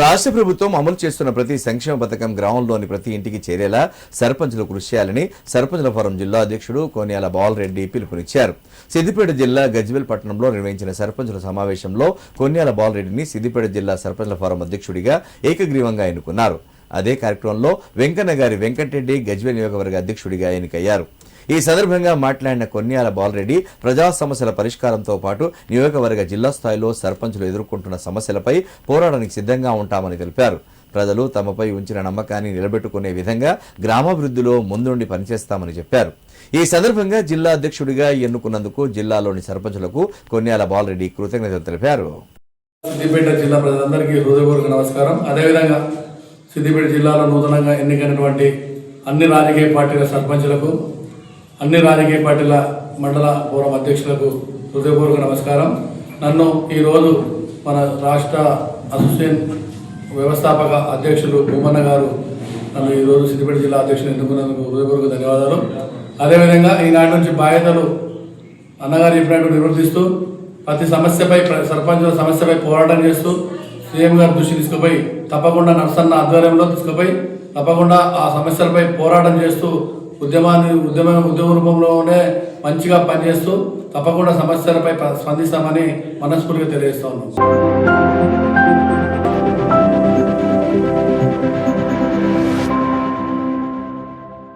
రాష్ట్ర ప్రభుత్వం అమలు చేస్తున్న ప్రతి సంక్షేమ పథకం గ్రామంలోని ప్రతి ఇంటికి చేరేలా సర్పంచులు కృషి చేయాలని సర్పంచుల ఫోరం జిల్లా అధ్యక్షుడు కోన్యాల బాలరెడ్డి పిలుపునిచ్చారు. సిద్దిపేట జిల్లా గజ్వేల్ పట్టణంలో నిర్వహించిన సర్పంచుల సమావేశంలో కోన్యాల బాలరెడ్డిని సిద్దిపేట జిల్లా సర్పంచుల ఫోరం అధ్యక్షుడిగా ఏకగ్రీవంగా ఎన్నుకున్నారు. అదే కార్యక్రమంలో వెంకన్నగారి వెంకటరెడ్డి గజ్వేల్ నియోజకవర్గ అధ్యక్షుడిగా ఎన్నికయ్యారు. ఈ సందర్భంగా మాట్లాడిన కొన్యాల బాలరెడ్డి ప్రజా సమస్యల పరిష్కారంతో పాటు నియోజకవర్గ జిల్లా స్థాయిలో సర్పంచులు ఎదుర్కొంటున్న సమస్యలపై పోరాటానికి సిద్ధంగా ఉంటామని తెలిపారు. ప్రజలు తమపై ఉంచిన నమ్మకాన్ని నిలబెట్టుకునే విధంగా గ్రామాభివృద్ధిలో ముందుండి పనిచేస్తామని చెప్పారు. ఈ సందర్భంగా జిల్లా అధ్యక్షుడిగా ఎన్నుకున్నందుకు జిల్లాలోని సర్పంచులకు కొన్యాల బాలరెడ్డి కృతజ్ఞతలు తెలిపారు. సిద్దిపేట జిల్లా ప్రజలందరికీ హృదయపూర్వక నమస్కారం. అదేవిధంగా సిద్దిపేట జిల్లాలో నూతనంగా ఎన్నికైనటువంటి అన్ని రాజకీయ పార్టీల సర్పంచులకు, అన్ని రాజకీయ పార్టీల మండల ఫోరం అధ్యక్షులకు హృదయపూర్వక నమస్కారం. నన్ను ఈరోజు మన రాష్ట్ర అసోసియేషన్ వ్యవస్థాపక అధ్యక్షులు భూమన్న గారు నన్ను ఈరోజు సిద్దిపేట జిల్లా అధ్యక్షులు ఎన్నుకున్నందుకు హృదయపూర్వక ధన్యవాదాలు. అదేవిధంగా ఈనాటి నుంచి బాధ్యతలు అన్నగారు చెప్పినట్టు నిర్వర్తిస్తూ ప్రతి సమస్యపై సర్పంచుల సమస్యపై పోరాటం చేస్తూ సీఎం గారి దృష్టి తీసుకుపోయి తప్పకుండా నర్సన్న ఆధ్వర్యంలో తీసుకుపోయి తప్పకుండా ఆ సమస్యలపై పోరాటం చేస్తూ ఉద్యమ రూపంలోనే మంచిగా పనిచేస్తూ తప్పకుండా సమస్యలపై స్పందిస్తామని మనస్ఫూర్తిగా తెలియజేస్తా ఉన్నాం.